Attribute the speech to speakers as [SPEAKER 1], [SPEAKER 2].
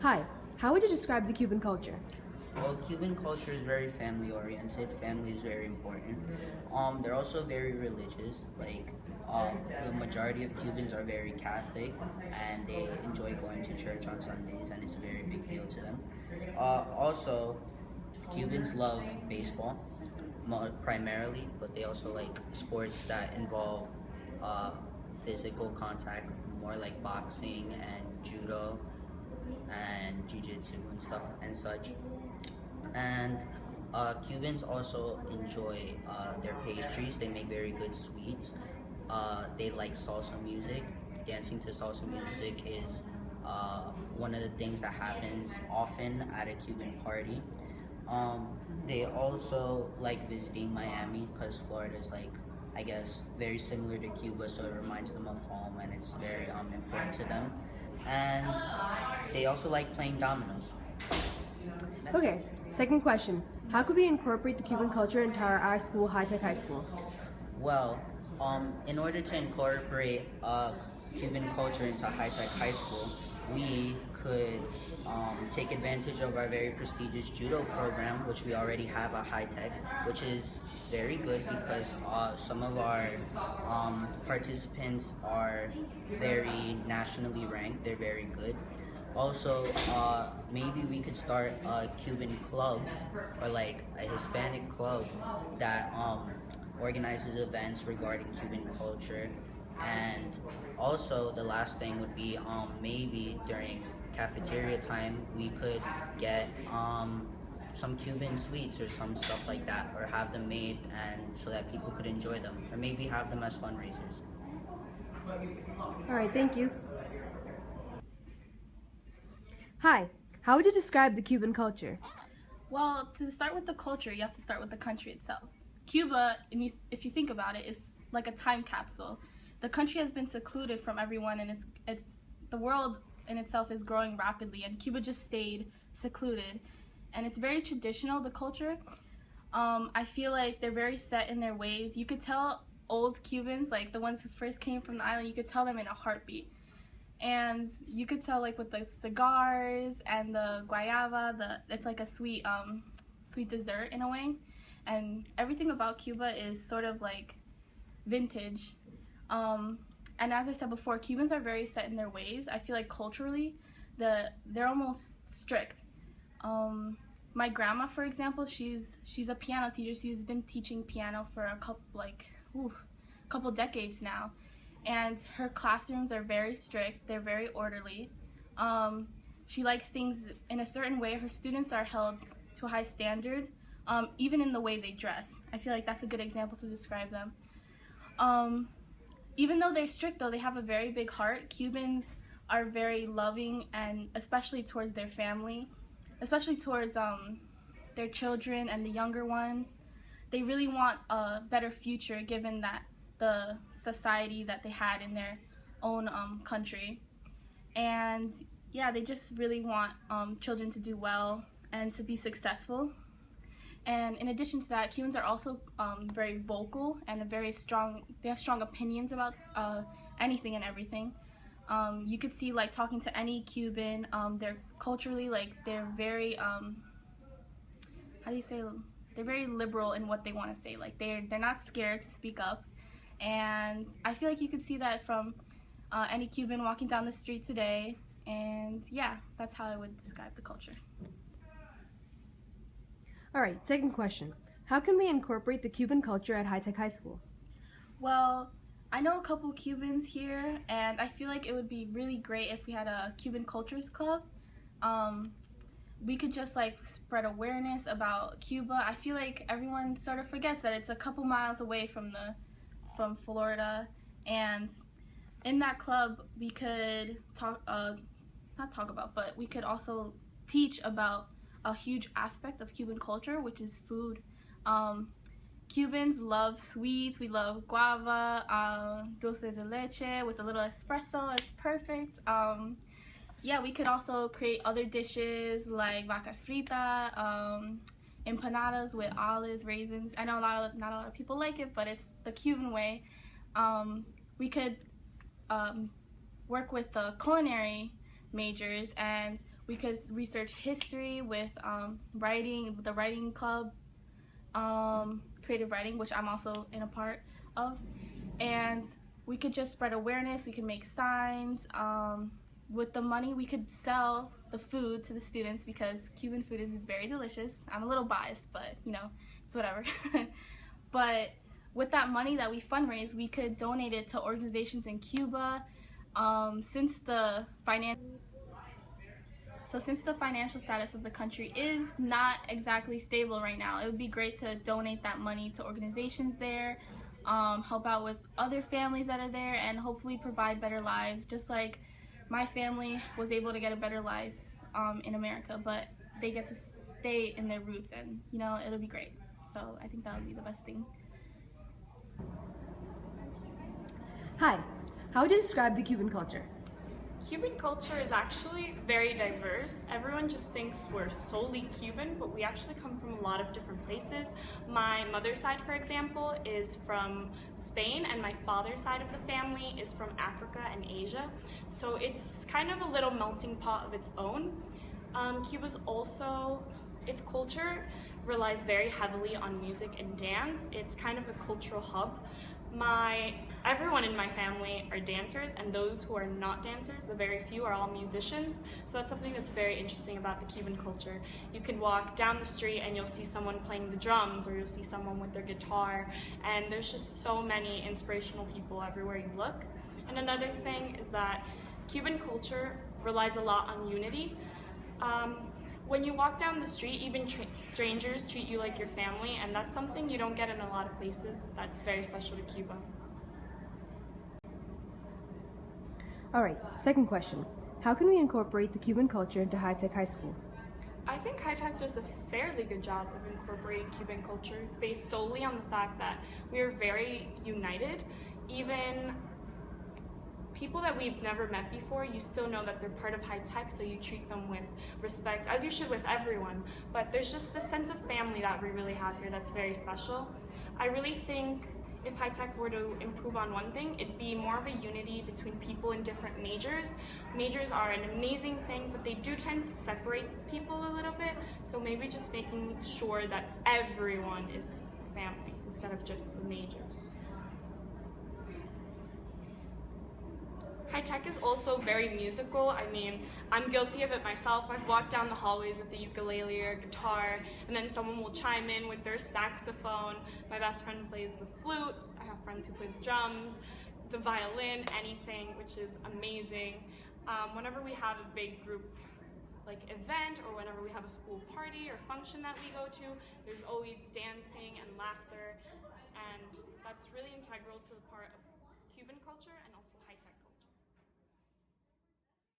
[SPEAKER 1] Hi, how would you describe the Cuban culture?
[SPEAKER 2] Well, Cuban culture is very family oriented. Family is very important. They're also very religious. The majority of Cubans are very Catholic, and they enjoy going to church on Sundays, and it's a very big deal to them. Also, Cubans love baseball, primarily, but they also like sports that involve uh, physical contact, more like boxing and judo and jiu-jitsu and stuff and such. And Cubans also enjoy their pastries. They make very good sweets. They like salsa music. Dancing to salsa music is one of the things that happens often at a Cuban party. Um, they also like visiting Miami because Florida is like, I guess, very similar to Cuba, so it reminds them of home and it's very important to them. And they also like playing dominoes.
[SPEAKER 1] Okay, second question. How could we incorporate the Cuban culture into our school, High Tech High School?
[SPEAKER 2] Well, in order to incorporate Cuban culture into High Tech High School, we could take advantage of our very prestigious judo program, which we already have at High Tech, which is very good because some of our participants are very nationally ranked. They're very good. Also, maybe we could start a Cuban club or like a Hispanic club that organizes events regarding Cuban culture. And also, the last thing would be maybe during cafeteria time, we could get some Cuban sweets or some stuff like that, or have them made and so that people could enjoy them, or maybe have them as fundraisers.
[SPEAKER 1] All right, thank you. Hi, how would you describe the Cuban culture?
[SPEAKER 3] Well, to start with the culture, you have to start with the country itself. Cuba, if you think about it, is like a time capsule. The country has been secluded from everyone, and it's the world in itself is growing rapidly, and Cuba just stayed secluded. And it's very traditional, the culture. I feel like they're very set in their ways. You could tell old Cubans, like the ones who first came from the island, you could tell them in a heartbeat. And you could tell, like, with the cigars and the guayaba, it's like a sweet sweet dessert in a way. And everything about Cuba is sort of like vintage. And as I said before, Cubans are very set in their ways. I feel like culturally they're almost strict. My grandma, for example, she's a piano teacher. She's been teaching piano for a couple decades now. And her classrooms are very strict. They're very orderly. She likes things in a certain way. Her students are held to a high standard, even in the way they dress. I feel like that's a good example to describe them. Even though they're strict, though, they have a very big heart. Cubans are very loving, and especially towards their family, especially towards their children and the younger ones. They really want a better future, given that the society that they had in their own country. And yeah, they just really want children to do well and to be successful. And in addition to that, Cubans are also very vocal and they have strong opinions about anything and everything. You could see, like, talking to any Cuban, they're culturally, like, they're very they're very liberal in what they want to say. Like, they're not scared to speak up. And I feel like you could see that from any Cuban walking down the street today. And yeah, that's how I would describe the culture.
[SPEAKER 1] All right, second question. How can we incorporate the Cuban culture at High Tech High School?
[SPEAKER 3] Well, I know a couple Cubans here, and I feel like it would be really great if we had a Cuban Cultures Club. We could just, like, spread awareness about Cuba. I feel like everyone sort of forgets that it's a couple miles away from Florida, and in that club we could but we could also teach about a huge aspect of Cuban culture, which is food. Cubans love sweets. We love guava, dulce de leche with a little espresso. It's perfect. Yeah, we could also create other dishes like vaca frita, empanadas with olives, raisins. I know not a lot of people like it, but it's the Cuban way. We could work with the culinary majors, and we could research history with writing, the writing club, creative writing, which I'm also in a part of, and we could just spread awareness. We could make signs. With the money, we could sell the food to the students because Cuban food is very delicious. I'm a little biased, but you know, it's whatever. But with that money that we fundraise, we could donate it to organizations in Cuba. Since the financial status of the country is not exactly stable right now, it would be great to donate that money to organizations there, help out with other families that are there, and hopefully provide better lives, just like my family was able to get a better life in America, but they get to stay in their roots, and you know, it'll be great. So I think that would be the best thing.
[SPEAKER 1] Hi, how would you describe the Cuban culture?
[SPEAKER 4] Cuban culture is actually very diverse. Everyone just thinks we're solely Cuban, but we actually come from a lot of different places. My mother's side, for example, is from Spain, and my father's side of the family is from Africa and Asia. So it's kind of a little melting pot of its own. Cuba's also, its culture relies very heavily on music and dance. It's kind of a cultural hub. Everyone in my family are dancers, and those who are not dancers, the very few, are all musicians. So that's something that's very interesting about the Cuban culture. You can walk down the street and you'll see someone playing the drums, or you'll see someone with their guitar, and there's just so many inspirational people everywhere you look. And another thing is that Cuban culture relies a lot on unity. When you walk down the street, even strangers treat you like your family, and that's something you don't get in a lot of places. That's very special to Cuba.
[SPEAKER 1] All right, second question. How can we incorporate the Cuban culture into high-tech high school?
[SPEAKER 4] I think High Tech does a fairly good job of incorporating Cuban culture based solely on the fact that we are very united. Even people that we've never met before, you still know that they're part of High Tech, so you treat them with respect, as you should with everyone. But there's just this sense of family that we really have here that's very special. I really think if High Tech were to improve on one thing, it'd be more of a unity between people in different majors. Majors are an amazing thing, but they do tend to separate people a little bit, so maybe just making sure that everyone is family instead of just the majors. High Tech is also very musical. I mean, I'm guilty of it myself. I've walked down the hallways with a ukulele or a guitar, and then someone will chime in with their saxophone. My best friend plays the flute. I have friends who play the drums, the violin, anything, which is amazing. Whenever we have a big group like event, or whenever we have a school party or function that we go to, there's always dancing and laughter, and that's really integral to the part of Cuban culture and also